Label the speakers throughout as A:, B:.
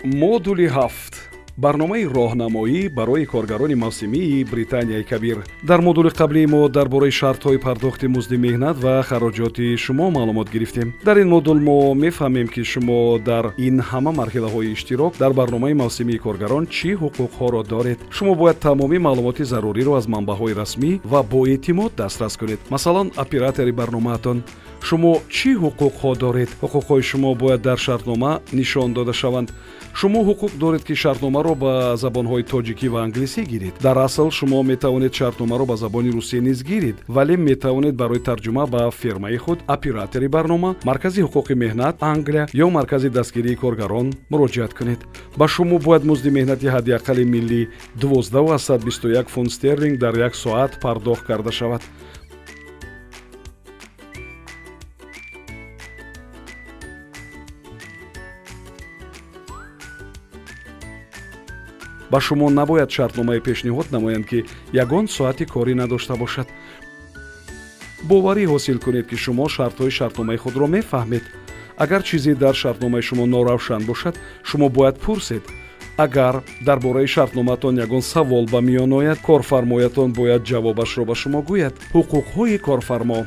A: модули 7 барномаи роҳнамоӣ барои коргарони мавсимии Британияи Кабир. Дар модули қаблии мо дар бораи шартҳои пардохти музди меҳнат ва хароҷоти шумо маълумот гирифтем. Дар ин модул мо мефаҳмем ки шумо дар ин ҳама марҳилаҳои иштирок дар барномаи мавсимии коргарон чӣ ҳуқуқҳоро доред. Шумо бояд тамоми маълумоти заруриро аз манбаъҳои расмӣ ва боэътимод дастрас кунед. Масалан, оператори барномаатон. шумо чӣ ҳуқуқҳо доред? ҳуқуқҳои шумо бояд дар шартнома нишон дода шаванд. шумо ҳуқуқ доред ки шартномаро ба забонҳои тоҷикӣ ва англисӣ гиред. дар асл шумо метавонед шартномаро ба забони русӣ низ гиред, вале метавонед барои тарҷума ба фирмаи худ, оператори барнома, маркази ҳуқуқи меҳнат Англия ё маркази дастгирии коргарон муроҷиат кунед. ба шумо бояд музди меҳнати ҳаддиаққали миллӣ 12,121 фунт стерлинг дар як соат пардохт карда шавад. ба шумо набояд шартномаи пешниҳод намоянд ки ягон соати корӣ надошта бошад. боварӣ ҳосил кунед ки шумо шартҳои шартномаи худро мефаҳмед. агар чизе дар шартномаи шумо норавшан бошад, шумо бояд пурсед. агар дар бораи шартномаатон ягон савол ба миён ояд, корфармоятон бояд ҷавобашро ба шумо гӯяд. ҳуқуқҳои корфармо.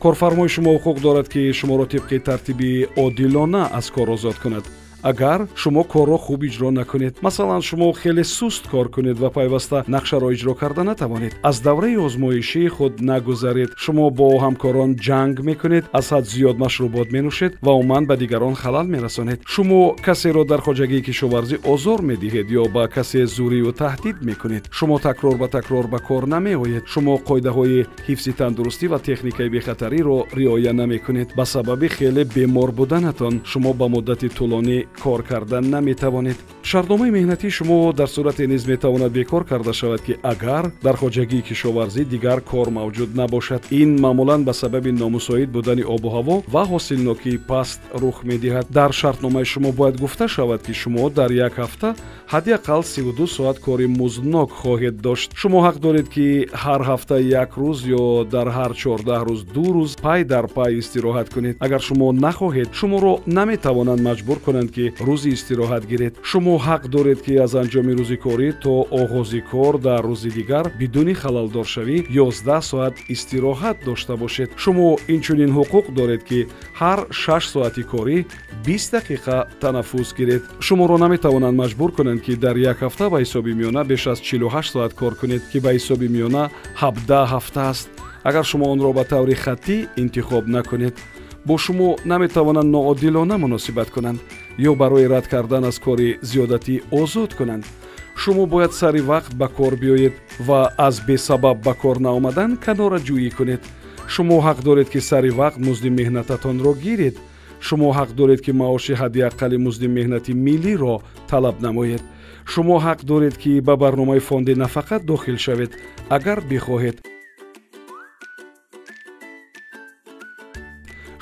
A: корфармои шумо ҳуқуқ дорад ки шуморо тибқи тартиби одилона аз кор озод кунад. агар шумо корро хуб иҷро накунед, масалан шумо хеле суст кор кунед ва пайваста нақшаро иҷро карда натавонед, аз давраи озмоишии худ нагузаред, шумо бо ҳамкорон ҷанг мекунед, аз ҳад зиёд машрубот менӯшед ва умуман ба дигарон халал мерасонед. шумо касеро дар хоҷагии кишоварзӣ озор медиҳед ё ба касе зӯриву таҳдид мекунед. шумо такрор ба такрор ба кор намеоед. шумо қоидаҳои ҳифзи тандурустӣ ва техникаи бехатариро риоя намекунед. ба сабаби хеле бемор буданатон шумо ба муддати тӯлонӣ кор кардан наметавонед. шартномаи меҳнатии шумо дар сурате низ метавонад бекор карда шавад ки агар дар хоҷагии кишоварзӣ дигар кор мавҷуд набошад. ин маъмулан ба сабаби номусоид будани обу ҳаво ва ҳосилнокии паст рух медиҳад. дар шартномаи шумо бояд гуфта шавад ки шумо дар як ҳафта ҳаддиаққал 32 соат кори музнок хоҳед дошт. шумо ҳақ доред ки ҳар ҳафта як рӯз ё дар ҳар 14 рӯз 2 рӯз пай дар пай истироҳат кунед. агар шумо нахоҳед, шуморо наметавонанд маҷбур кунанд ки рӯзи истироҳат гиред. шумо ҳақ доред ки аз анҷоми рӯзи корӣ то оғози кор дар рӯзи дигар бидуни халалдоршавӣ 11 соат истироҳат дошта бошед. шумо инчунин ҳуқуқ доред ки ҳар 6 соати корӣ 20 дақиқа танаффус гиред. шуморо наметавонанд маҷбур кунанд ки дар як ҳафта ба ҳисоби миёна беш аз 48 соат кор кунед, ки ба ҳисоби миёна 17 ҳафта аст. агар шумо онро ба таври хаттӣ интихоб накунед, бо шумо наметавонанд ноодилона муносибат кунанд ё барои рад кардан аз кори зиёдатӣ озод кунанд. шумо бояд сари вақт ба кор биёед ва аз бесабаб ба кор наомадан канораҷӯӣ кунед. шумо ҳақ доред ки сари вақт музди меҳнататонро гиред. шумо ҳақ доред ки маоши ҳаддиаққали музди меҳнати миллиро талаб намоед. шумо ҳақ доред ки ба барномаи фонди нафақат дохил шавед, агар бихоҳед.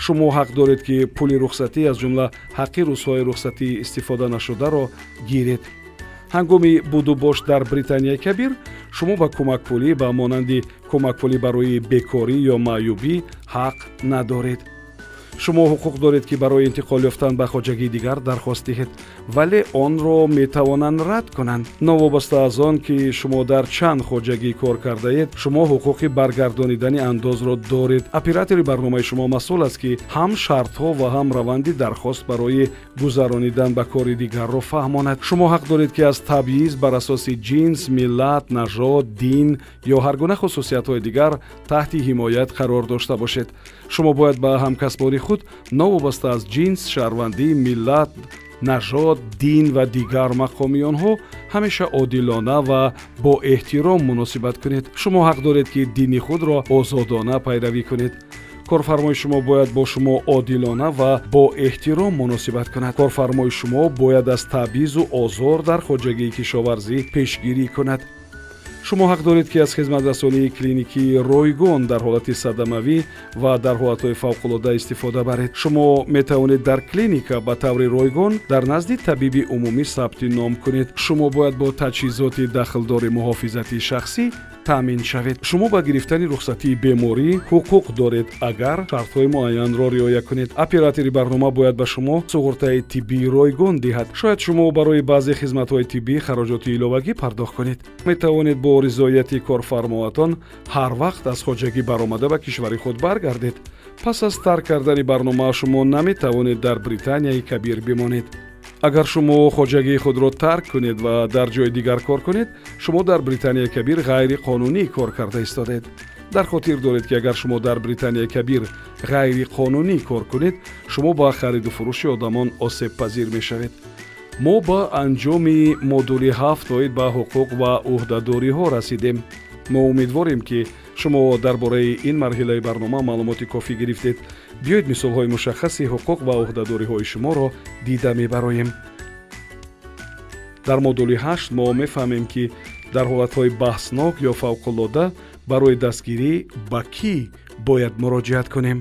A: шумо ҳақ доред ки пули рухсатӣ аз ҷумла ҳаққи рӯзҳои рухсатии истифода нашударо гиред. ҳангоми буду бош дар Британияи Кабир шумо ба кӯмакпулӣ ба монанди кӯмакпулӣ барои бекорӣ ё маъюбӣ ҳақ надоред. шумо ҳуқуқ доред ки барои интиқол ёфтан ба хоҷагии дигар дархост диҳед, вале онро метавонанд рад кунанд. новобаста аз он ки шумо дар чанд хоҷагӣ кор кардаед, шумо ҳуқуқи баргардонидани андозро доред. оператори барномаи шумо масъул аст ки ҳам шартҳо ва ҳам раванди дархост барои гузаронидан ба кори дигарро фаҳмонад. шумо ҳақ доред ки аз табъиз бар асоси ҷинс, миллат, нажод, дин ё ҳар гуна хусусиятҳои дигар таҳти ҳимоят қарор дошта бошед. шумо бояд ба ҳамкасбори худ новобаста аз ҷинс, шаҳрвандӣ, миллат, нажод, дин ва дигар мақомиёнҳо ҳамеша одилона ва бо эҳтиром муносибат кунед. шумо ҳақ доред ки дини худро озодона пайравӣ кунед. корфармои шумо бояд бо шумо одилона ва бо эҳтиром муносибат кунад. корфармои шумо бояд аз табъизу озор дар хоҷагии кишоварзӣ пешгирӣ кунад. шумо ҳақ доред ки аз хизматрасонии клиникии ройгон дар ҳолати садамавӣ ва дар ҳолатҳои фавқулода истифода баред. шумо метавонед дар клиника ба таври ройгон дар назди табиби умумӣ сабти ном кунед. шумо бояд бо таҷҳизоти дахлдори муҳофизати шахсӣ таъмин шавед. Шумо ба гирифтани рухсатии беморӣ ҳуқуқ доред агар шартҳои муайянро риоя кунед. Оператори барнома бояд ба шумо суғуртаи тиббии ройгон диҳад. шояд шумо барои баъзе хизматҳои тиббӣ хароҷоти иловагӣ пардохт кунед. метавонед бо ризояти корфармоатон ҳар вақт аз хоҷагӣ баромада ба кишвари худ баргардед. пас аз тарк кардани барнома шумо наметавонед дар Британияи Кабир бимонед. агар шумо хоҷагии худро тарк кунед ва дар ҷои дигар кор кунед, шумо дар Британияи Кабир ғайриқонунӣ кор карда истодед. дар хотир доред ки агар шумо дар Британияи Кабир ғайриқонунӣ кор кунед, шумо ба хариду фурӯши одамон осебпазир мешавед. мо ба анҷоми модули 7 оид ба ҳуқуқ ва ӯҳдадориҳо расидем. мо умедворем ки шумо дар бораи ин марҳилаи барнома маълумоти кофӣ гирифтед. биёед мисолҳои мушаххаси ҳуқуқ ва ӯҳдадориҳои шуморо дида мебароем. дар модули 8 мо мефаҳмем ки дар ҳолатҳои баҳснок ё фавқуллода барои дастгирӣ ба кӣ бояд муроҷиат кунем.